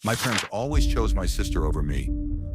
My parents always chose my sister over me.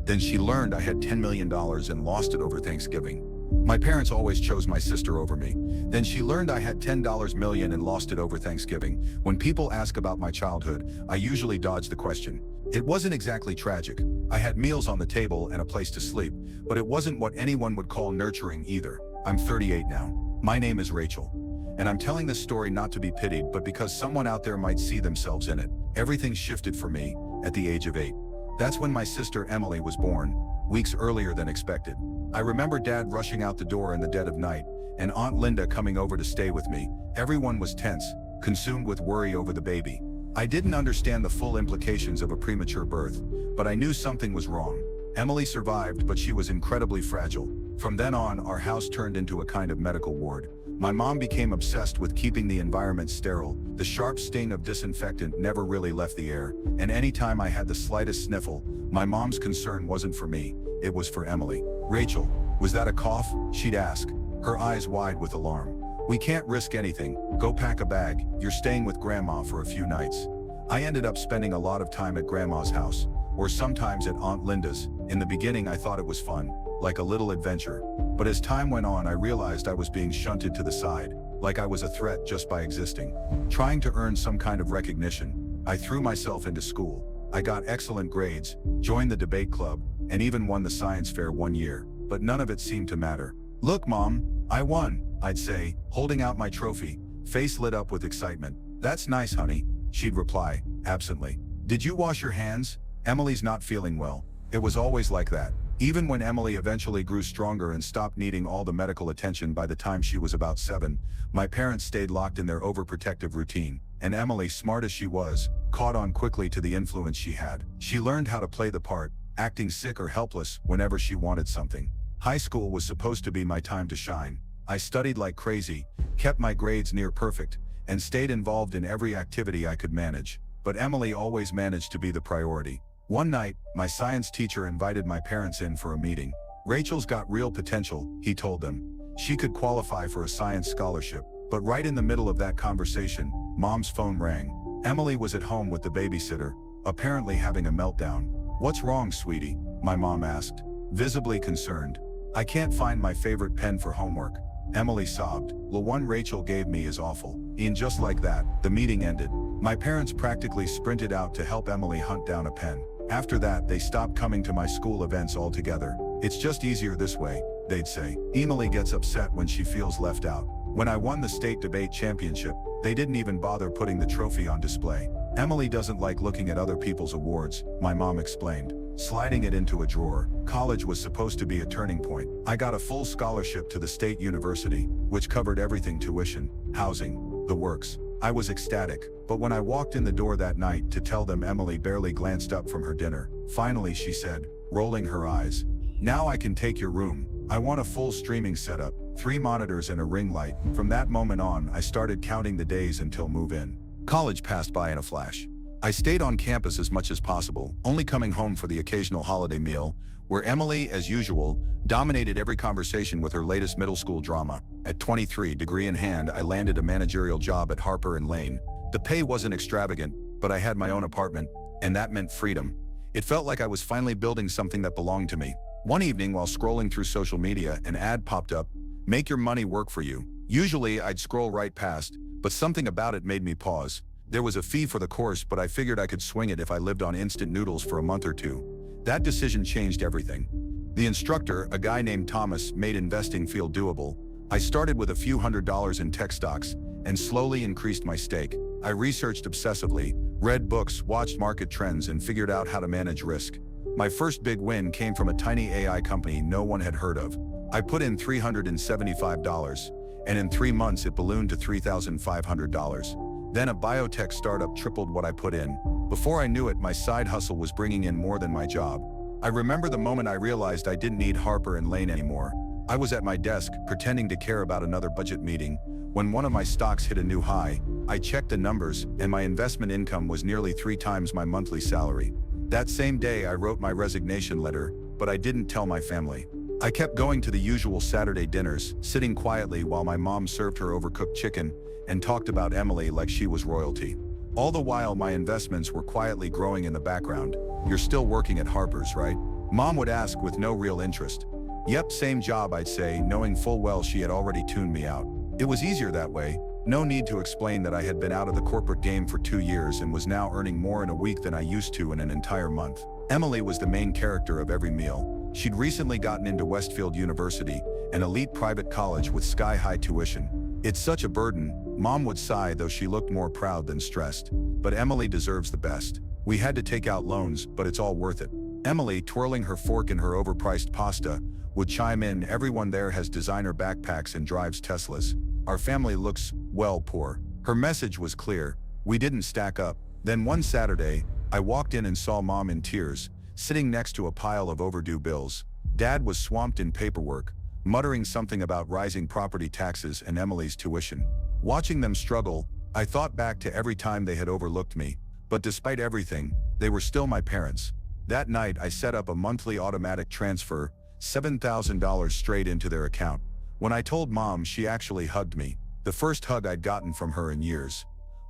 Then she learned I had $10 million and lost it over Thanksgiving. My parents always chose my sister over me. Then she learned I had $10 million and lost it over Thanksgiving. When people ask about my childhood, I usually dodge the question. It wasn't exactly tragic. I had meals on the table and a place to sleep, but it wasn't what anyone would call nurturing either. I'm 38 now. My name is Rachel. And I'm telling this story not to be pitied, but because someone out there might see themselves in it. Everything shifted for me at the age of 8. That's when my sister Emily was born, weeks earlier than expected. I remember Dad rushing out the door in the dead of night, and Aunt Linda coming over to stay with me. Everyone was tense, consumed with worry over the baby. I didn't understand the full implications of a premature birth, but I knew something was wrong. Emily survived, but she was incredibly fragile. From then on, our house turned into a kind of medical ward. My mom became obsessed with keeping the environment sterile. The sharp sting of disinfectant never really left the air, and anytime I had the slightest sniffle, my mom's concern wasn't for me, it was for Emily. "Rachel, was that a cough?" she'd ask, her eyes wide with alarm. "We can't risk anything. Go pack a bag. You're staying with Grandma for a few nights." I ended up spending a lot of time at Grandma's house, or sometimes at Aunt Linda's. In the beginning, I thought it was fun, like a little adventure. But as time went on, I realized I was being shunted to the side, like I was a threat just by existing. Trying to earn some kind of recognition, I threw myself into school. I got excellent grades, joined the debate club, and even won the science fair one year, but none of it seemed to matter. "Look, Mom, I won," I'd say, holding out my trophy, face lit up with excitement. "That's nice, honey," she'd reply, absently. "Did you wash your hands? Emily's not feeling well." It was always like that. Even when Emily eventually grew stronger and stopped needing all the medical attention by the time she was about 7, my parents stayed locked in their overprotective routine. And Emily, smart as she was, caught on quickly to the influence she had. She learned how to play the part, acting sick or helpless whenever she wanted something. High school was supposed to be my time to shine. I studied like crazy, kept my grades near perfect, and stayed involved in every activity I could manage. But Emily always managed to be the priority. One night, my science teacher invited my parents in for a meeting. "Rachel's got real potential," he told them. "She could qualify for a science scholarship." But right in the middle of that conversation, Mom's phone rang. Emily was at home with the babysitter, apparently having a meltdown. "What's wrong, sweetie?" my mom asked, visibly concerned. "I can't find my favorite pen for homework," Emily sobbed. "The one Rachel gave me is awful." And just like that, the meeting ended. My parents practically sprinted out to help Emily hunt down a pen. After that, they stopped coming to my school events altogether. "It's just easier this way," they'd say. "Emily gets upset when she feels left out." When I won the state debate championship, they didn't even bother putting the trophy on display. "Emily doesn't like looking at other people's awards," my mom explained, sliding it into a drawer. College was supposed to be a turning point. I got a full scholarship to the state university, which covered everything: tuition, housing, the works. I was ecstatic, but when I walked in the door that night to tell them, Emily barely glanced up from her dinner. Finally, she said, rolling her eyes, "Now I can take your room. I want a full streaming setup, 3 monitors and a ring light." From that moment on, I started counting the days until move-in. College passed by in a flash. I stayed on campus as much as possible, only coming home for the occasional holiday meal, where Emily, as usual, dominated every conversation with her latest middle school drama. At 23, degree in hand, I landed a managerial job at Harper & Lane. The pay wasn't extravagant, but I had my own apartment, and that meant freedom. It felt like I was finally building something that belonged to me. One evening, while scrolling through social media, an ad popped up: "Make your money work for you." Usually, I'd scroll right past, but something about it made me pause. There was a fee for the course, but I figured I could swing it if I lived on instant noodles for a month or two. That decision changed everything. The instructor, a guy named Thomas, made investing feel doable. I started with a few $100s in tech stocks and slowly increased my stake. I researched obsessively, read books, watched market trends, and figured out how to manage risk. My first big win came from a tiny AI company no one had heard of. I put in $375, and in 3 months it ballooned to $3,500. Then a biotech startup tripled what I put in. Before I knew it, my side hustle was bringing in more than my job. I remember the moment I realized I didn't need Harper & Lane anymore. I was at my desk, pretending to care about another budget meeting, when one of my stocks hit a new high. I checked the numbers, and my investment income was nearly 3 times my monthly salary. That same day, I wrote my resignation letter, but I didn't tell my family. I kept going to the usual Saturday dinners, sitting quietly while my mom served her overcooked chicken and talked about Emily like she was royalty. All the while my investments were quietly growing in the background. "You're still working at Harper's, right?" Mom would ask with no real interest. "Yep, same job," I'd say, knowing full well she had already tuned me out. It was easier that way. No need to explain that I had been out of the corporate game for 2 years and was now earning more in a week than I used to in an entire month. Emily was the main character of every meal. She'd recently gotten into Westfield University, an elite private college with sky-high tuition. "It's such a burden," Mom would sigh, though she looked more proud than stressed. "But Emily deserves the best. We had to take out loans, but it's all worth it." Emily, twirling her fork in her overpriced pasta, would chime in, "Everyone there has designer backpacks and drives Teslas. Our family looks, well, poor." Her message was clear. We didn't stack up. Then one Saturday, I walked in and saw Mom in tears, sitting next to a pile of overdue bills. Dad was swamped in paperwork, muttering something about rising property taxes and Emily's tuition. Watching them struggle, I thought back to every time they had overlooked me. But despite everything, they were still my parents. That night I set up a monthly automatic transfer, $7,000 straight into their account. When I told Mom, she actually hugged me, the first hug I'd gotten from her in years.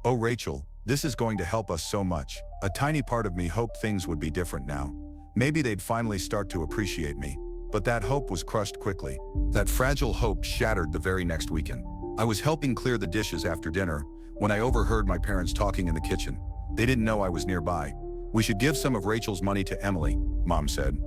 "Oh, Rachel, this is going to help us so much." A tiny part of me hoped things would be different now. Maybe they'd finally start to appreciate me. But that hope was crushed quickly. That fragile hope shattered the very next weekend. I was helping clear the dishes after dinner when I overheard my parents talking in the kitchen. They didn't know I was nearby. "We should give some of Rachel's money to Emily," Mom said.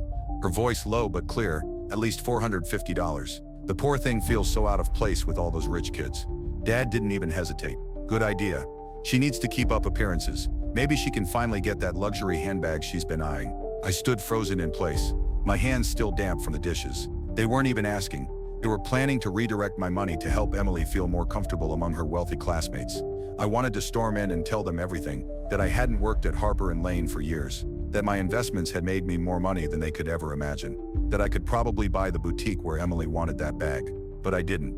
Her voice low but clear, "At least $450. The poor thing feels so out of place with all those rich kids." Dad didn't even hesitate. "Good idea. She needs to keep up appearances. Maybe she can finally get that luxury handbag she's been eyeing." I stood frozen in place, my hands still damp from the dishes. They weren't even asking. They were planning to redirect my money to help Emily feel more comfortable among her wealthy classmates. I wanted to storm in and tell them everything, that I hadn't worked at Harper & Lane for years, that my investments had made me more money than they could ever imagine, that I could probably buy the boutique where Emily wanted that bag. But I didn't.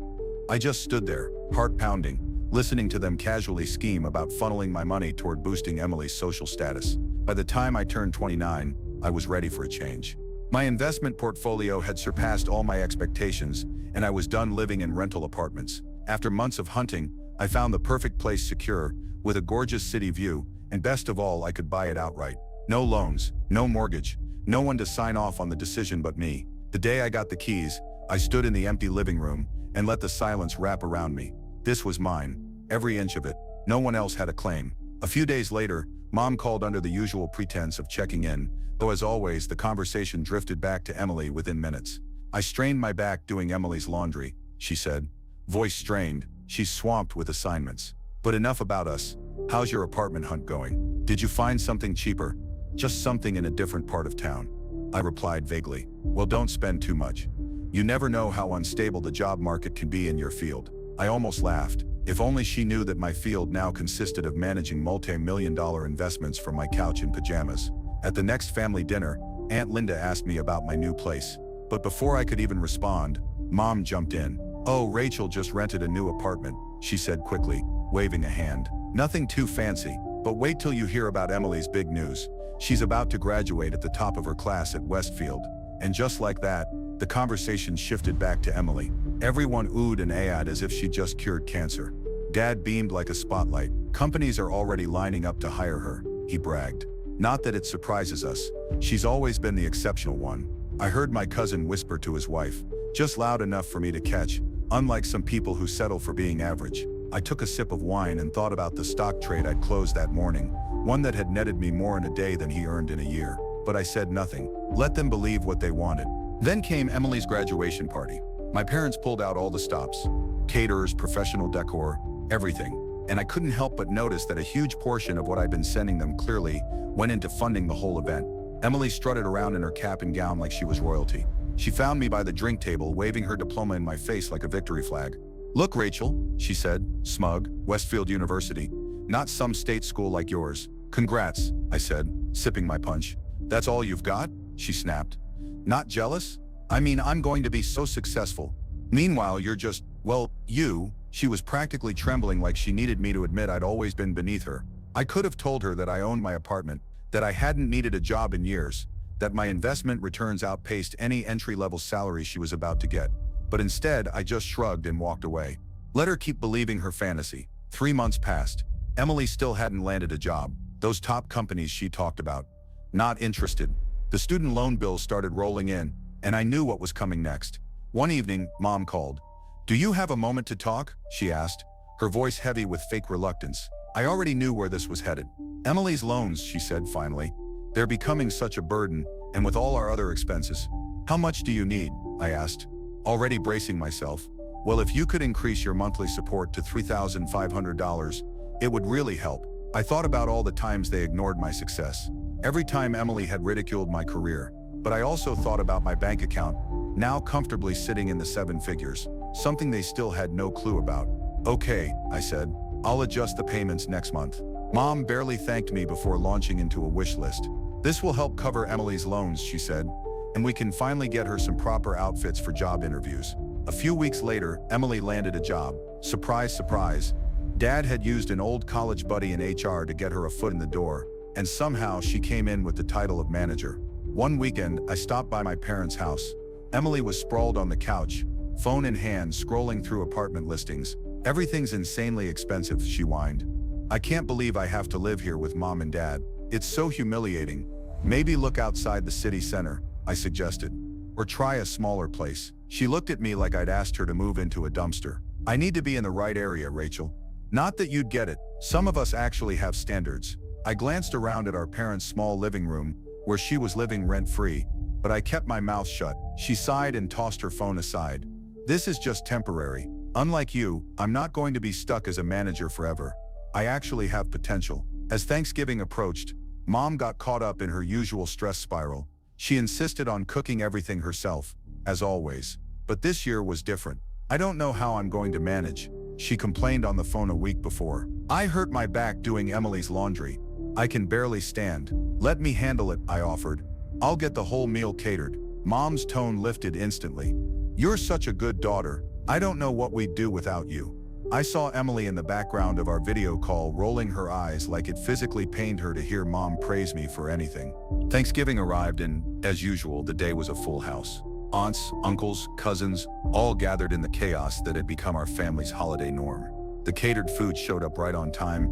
I just stood there, heart pounding, listening to them casually scheme about funneling my money toward boosting Emily's social status. By the time I turned 29, I was ready for a change. My investment portfolio had surpassed all my expectations, and I was done living in rental apartments. After months of hunting, I found the perfect place, secure, with a gorgeous city view, and best of all, I could buy it outright. No loans, no mortgage, no one to sign off on the decision but me. The day I got the keys, I stood in the empty living room and let the silence wrap around me. This was mine, every inch of it. No one else had a claim. A few days later, Mom called under the usual pretense of checking in, though as always, the conversation drifted back to Emily within minutes. "I strained my back doing Emily's laundry," she said. Voice strained. "She's swamped with assignments. But enough about us. How's your apartment hunt going? Did you find something cheaper? Just something in a different part of town?" I replied vaguely. "Well, don't spend too much. You never know how unstable the job market can be in your field." I almost laughed. If only she knew that my field now consisted of managing multi-million-dollar investments from my couch in pajamas. At the next family dinner, Aunt Linda asked me about my new place. But before I could even respond, Mom jumped in. "Oh, Rachel just rented a new apartment," she said quickly, waving a hand. "Nothing too fancy, but wait till you hear about Emily's big news. She's about to graduate at the top of her class at Westfield." And just like that, the conversation shifted back to Emily. Everyone oohed and ahed as if she just cured cancer. Dad beamed like a spotlight. "Companies are already lining up to hire her," he bragged. "Not that it surprises us. She's always been the exceptional one." I heard my cousin whisper to his wife, just loud enough for me to catch, "Unlike some people who settle for being average." I took a sip of wine and thought about the stock trade I'd closed that morning, one that had netted me more in a day than he earned in a year. But I said nothing. Let them believe what they wanted. Then came Emily's graduation party. My parents pulled out all the stops. Caterers, professional decor, everything. And I couldn't help but notice that a huge portion of what I'd been sending them clearly went into funding the whole event. Emily strutted around in her cap and gown like she was royalty. She found me by the drink table, waving her diploma in my face like a victory flag. "Look, Rachel," she said, smug, "Westfield University. Not some state school like yours." "Congrats," I said, sipping my punch. "That's all you've got?" she snapped. "Not jealous? I mean, I'm going to be so successful. Meanwhile, you're just, well, you." She was practically trembling like she needed me to admit I'd always been beneath her. I could have told her that I owned my apartment, that I hadn't needed a job in years, that my investment returns outpaced any entry-level salary she was about to get. But instead, I just shrugged and walked away. Let her keep believing her fantasy. 3 months passed. Emily still hadn't landed a job. Those top companies she talked about. Not interested. The student loan bills started rolling in, and I knew what was coming next. One evening, Mom called. "Do you have a moment to talk?" she asked, her voice heavy with fake reluctance. I already knew where this was headed. "Emily's loans," she said finally. "They're becoming such a burden, and with all our other expenses." "How much do you need?" I asked, already bracing myself. "Well, if you could increase your monthly support to $3,500, it would really help." I thought about all the times they ignored my success. Every time Emily had ridiculed my career. But I also thought about my bank account, now comfortably sitting in the 7 figures, something they still had no clue about. "Okay," I said, "I'll adjust the payments next month." Mom barely thanked me before launching into a wish list. "This will help cover Emily's loans," she said, "and we can finally get her some proper outfits for job interviews." A few weeks later, Emily landed a job. Surprise, surprise. Dad had used an old college buddy in HR to get her a foot in the door, and somehow she came in with the title of manager. One weekend, I stopped by my parents' house. Emily was sprawled on the couch, phone in hand, scrolling through apartment listings. "Everything's insanely expensive," she whined. "I can't believe I have to live here with Mom and Dad. It's so humiliating." "Maybe look outside the city center," I suggested. "Or try a smaller place." She looked at me like I'd asked her to move into a dumpster. "I need to be in the right area, Rachel." "Not that you'd get it. Some of us actually have standards." I glanced around at our parents' small living room, where she was living rent-free, but I kept my mouth shut. She sighed and tossed her phone aside. "This is just temporary. Unlike you, I'm not going to be stuck as a manager forever. I actually have potential." As Thanksgiving approached, Mom got caught up in her usual stress spiral. She insisted on cooking everything herself, as always. But this year was different. "I don't know how I'm going to manage," she complained on the phone a week before. "I hurt my back doing Emily's laundry. I can barely stand." "Let me handle it," I offered. "I'll get the whole meal catered." Mom's tone lifted instantly. "You're such a good daughter. I don't know what we'd do without you." I saw Emily in the background of our video call, rolling her eyes like it physically pained her to hear Mom praise me for anything. Thanksgiving arrived and, as usual, the day was a full house. Aunts, uncles, cousins, all gathered in the chaos that had become our family's holiday norm. The catered food showed up right on time,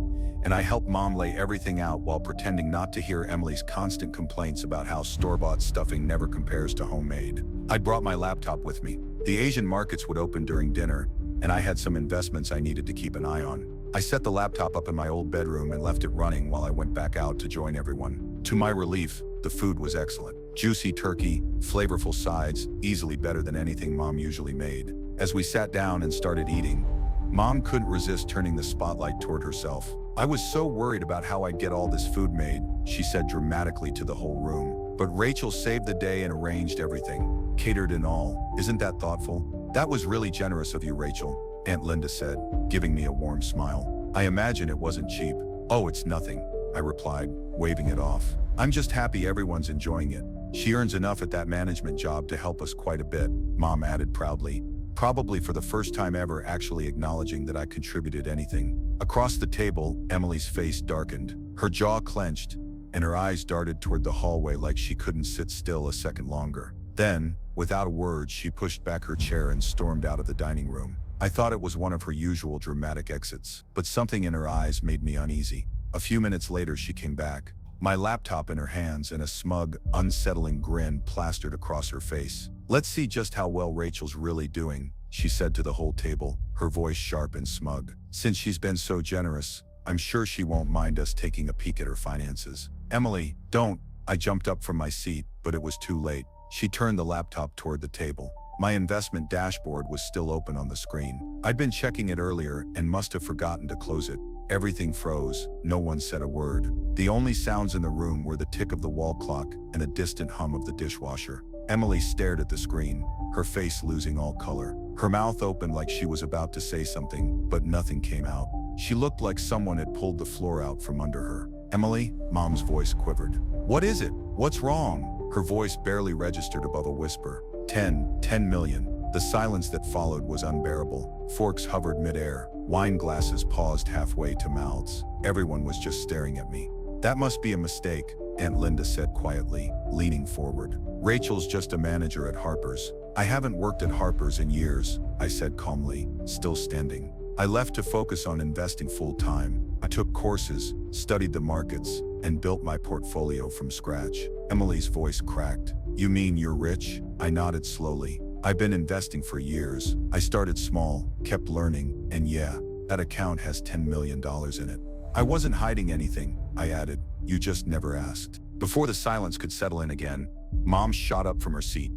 and I helped Mom lay everything out while pretending not to hear Emily's constant complaints about how store-bought stuffing never compares to homemade. I'd brought my laptop with me. The Asian markets would open during dinner, and I had some investments I needed to keep an eye on. I set the laptop up in my old bedroom and left it running while I went back out to join everyone. To my relief, the food was excellent. Juicy turkey, flavorful sides, easily better than anything Mom usually made. As we sat down and started eating, Mom couldn't resist turning the spotlight toward herself. "I was so worried about how I'd get all this food made," she said dramatically to the whole room. "But Rachel saved the day and arranged everything, catered and all. Isn't that thoughtful?" "That was really generous of you, Rachel," Aunt Linda said, giving me a warm smile. "I imagine it wasn't cheap." "Oh, it's nothing," I replied, waving it off. "I'm just happy everyone's enjoying it. She earns enough at that management job to help us quite a bit," Mom added proudly, probably for the first time ever actually acknowledging that I contributed anything. Across the table, Emily's face darkened. Her jaw clenched, and her eyes darted toward the hallway like she couldn't sit still a second longer. Then, without a word, she pushed back her chair and stormed out of the dining room. I thought it was one of her usual dramatic exits, but something in her eyes made me uneasy. A few minutes later, she came back, my laptop in her hands and a smug, unsettling grin plastered across her face. "Let's see just how well Rachel's really doing," she said to the whole table, her voice sharp and smug. "Since she's been so generous, I'm sure she won't mind us taking a peek at her finances." "Emily, don't." I jumped up from my seat, but it was too late. She turned the laptop toward the table. My investment dashboard was still open on the screen. I'd been checking it earlier and must have forgotten to close it. Everything froze. No one said a word. The only sounds in the room were the tick of the wall clock and the distant hum of the dishwasher. Emily stared at the screen, her face losing all color. Her mouth opened like she was about to say something, but nothing came out. She looked like someone had pulled the floor out from under her. "Emily?" Mom's voice quivered. "What is it? What's wrong?" Her voice barely registered above a whisper. 10 million. The silence that followed was unbearable. Forks hovered midair. Wine glasses paused halfway to mouths. Everyone was just staring at me. "That must be a mistake," Aunt Linda said quietly, leaning forward. "Rachel's just a manager at Harper's." "I haven't worked at Harper's in years," I said calmly, still standing. I left to focus on investing full-time. I took courses, studied the markets, and built my portfolio from scratch. Emily's voice cracked. You mean you're rich? I nodded slowly. I've been investing for years. I started small, kept learning, and yeah, that account has $10 million in it. I wasn't hiding anything, I added. You just never asked. Before the silence could settle in again, Mom shot up from her seat.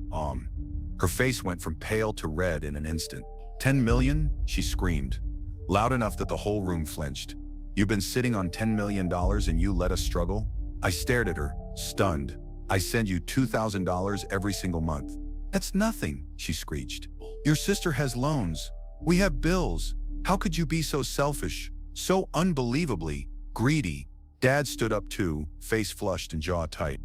Her face went from pale to red in an instant. 10 million? She screamed, loud enough that the whole room flinched. You've been sitting on $10 million and you let us struggle? I stared at her, stunned. I send you $2,000 every single month. That's nothing, she screeched. Your sister has loans. We have bills. How could you be so selfish? So unbelievably greedy. Dad stood up too, face flushed and jaw tight.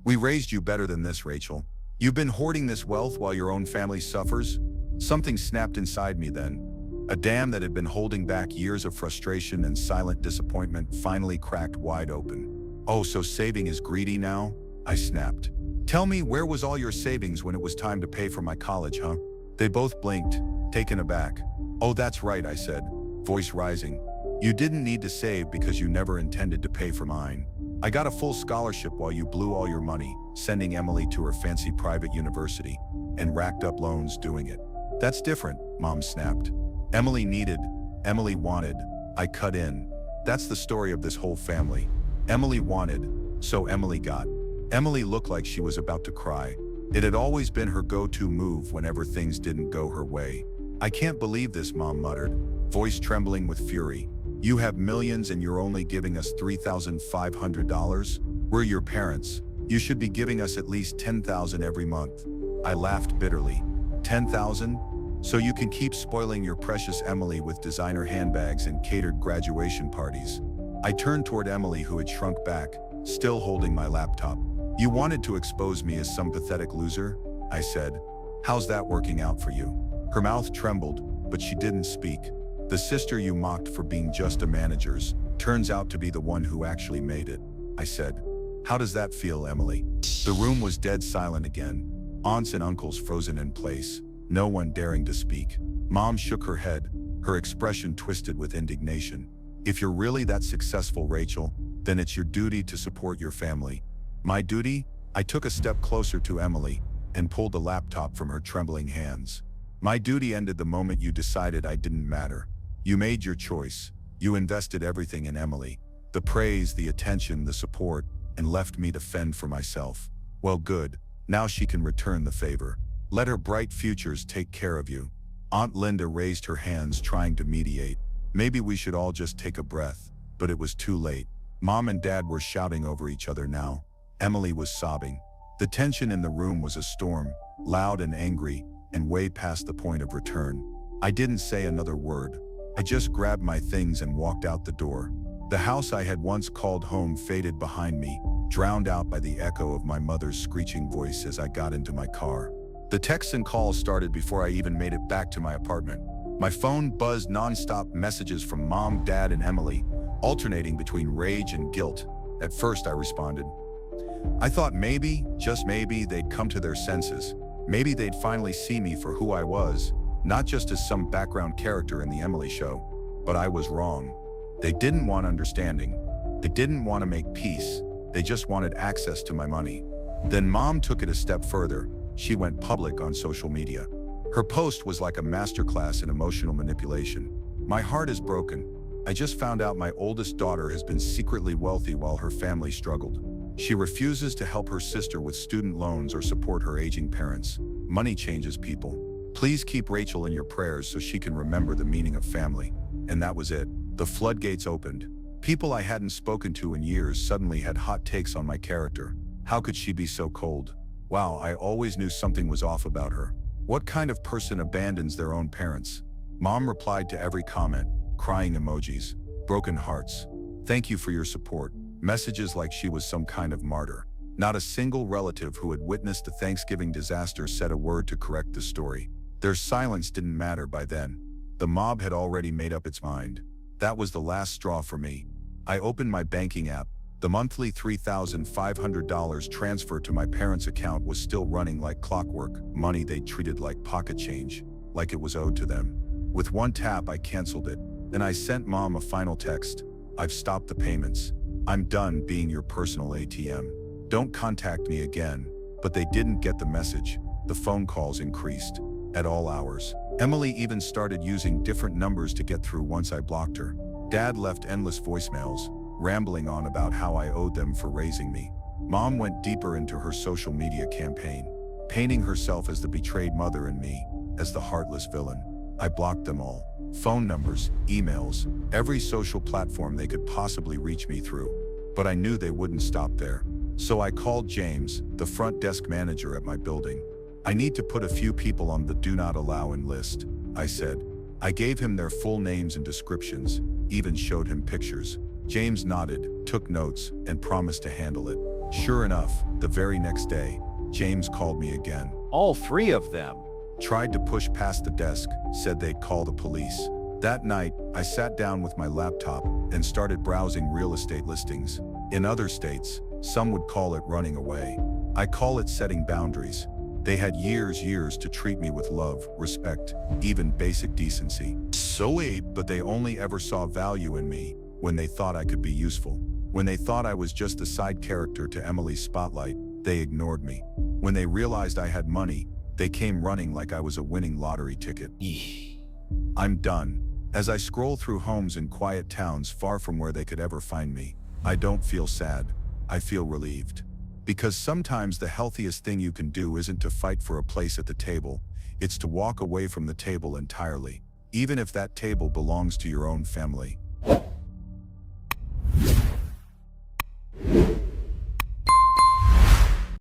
We raised you better than this, Rachel. You've been hoarding this wealth while your own family suffers? Something snapped inside me then. A dam that had been holding back years of frustration and silent disappointment finally cracked wide open. Oh, so saving is greedy now? I snapped. Tell me, where was all your savings when it was time to pay for my college, huh? They both blinked, taken aback. Oh, that's right, I said, voice rising. You didn't need to save because you never intended to pay for mine. I got a full scholarship while you blew all your money, sending Emily to her fancy private university, and racked up loans doing it. That's different, Mom snapped. Emily needed, Emily wanted, I cut in. That's the story of this whole family. Emily wanted, so Emily got. Emily looked like she was about to cry. It had always been her go-to move whenever things didn't go her way. I can't believe this, Mom muttered, voice trembling with fury. You have millions and you're only giving us $3,500? We're your parents. You should be giving us at least $10,000 every month. I laughed bitterly. 10,000? So you can keep spoiling your precious Emily with designer handbags and catered graduation parties. I turned toward Emily, who had shrunk back, still holding my laptop. You wanted to expose me as some pathetic loser? I said. How's that working out for you? Her mouth trembled, but she didn't speak. The sister you mocked for being just a manager's turns out to be the one who actually made it, I said. How does that feel, Emily? The room was dead silent again. Aunts and uncles frozen in place, no one daring to speak. Mom shook her head, her expression twisted with indignation. If you're really that successful, Rachel, then it's your duty to support your family. My duty? I took a step closer to Emily and pulled the laptop from her trembling hands. My duty ended the moment you decided I didn't matter. You made your choice. You invested everything in Emily. The praise, the attention, the support, and left me to fend for myself. Well, good. Now she can return the favor. Let her bright futures take care of you. Aunt Linda raised her hands, trying to mediate. Maybe we should all just take a breath. But it was too late. Mom and Dad were shouting over each other now. Emily was sobbing. The tension in the room was a storm, loud and angry, and way past the point of return. I didn't say another word. I just grabbed my things and walked out the door. The house I had once called home faded behind me, drowned out by the echo of my mother's screeching voice as I got into my car. The texts and calls started before I even made it back to my apartment. My phone buzzed nonstop, messages from Mom, Dad, and Emily, alternating between rage and guilt. At first I responded. I thought maybe, just maybe, they'd come to their senses. Maybe they'd finally see me for who I was, not just as some background character in the Emily show. But I was wrong. They didn't want understanding. They didn't want to make peace. They just wanted access to my money. Then Mom took it a step further. She went public on social media. Her post was like a masterclass in emotional manipulation. My heart is broken. I just found out my oldest daughter has been secretly wealthy while her family struggled. She refuses to help her sister with student loans or support her aging parents. Money changes people. Please keep Rachel in your prayers so she can remember the meaning of family. And that was it. The floodgates opened. People I hadn't spoken to in years suddenly had hot takes on my character. How could she be so cold? Wow, I always knew something was off about her. What kind of person abandons their own parents? Mom replied to every comment, crying emojis, broken hearts. Thank you for your support. Messages like she was some kind of martyr. Not a single relative who had witnessed the Thanksgiving disaster said a word to correct the story. Their silence didn't matter by then. The mob had already made up its mind. That was the last straw for me. I opened my banking app. The monthly $3,500 transfer to my parents' account was still running like clockwork, money they treated like pocket change, like it was owed to them. With one tap, I canceled it. Then I sent Mom a final text. I've stopped the payments. I'm done being your personal ATM. Don't contact me again. But they didn't get the message. The phone calls increased at all hours. Emily even started using different numbers to get through once I blocked her. Dad left endless voicemails, rambling on about how I owed them for raising me. Mom went deeper into her social media campaign, painting herself as the betrayed mother and me as the heartless villain. I blocked them all. Phone numbers, emails, every social platform they could possibly reach me through. But I knew they wouldn't stop there. So I called James, the front desk manager at my building. I need to put a few people on the do not allow in list, I said. I gave him their full names and descriptions, even showed him pictures. James nodded, took notes, and promised to handle it. Sure enough, the very next day, James called me again. All 3 of them. Tried to push past the desk, said they'd call the police. That night, I sat down with my laptop and started browsing real estate listings. In other states, some would call it running away. I call it setting boundaries. They had years to treat me with love, respect, even basic decency. But they only ever saw value in me when they thought I could be useful. When they thought I was just a side character to Emily's spotlight, they ignored me. When they realized I had money, they came running like I was a winning lottery ticket. I'm done. As I scroll through homes in quiet towns far from where they could ever find me, I don't feel sad. I feel relieved. Because sometimes the healthiest thing you can do isn't to fight for a place at the table, it's to walk away from the table entirely, even if that table belongs to your own family.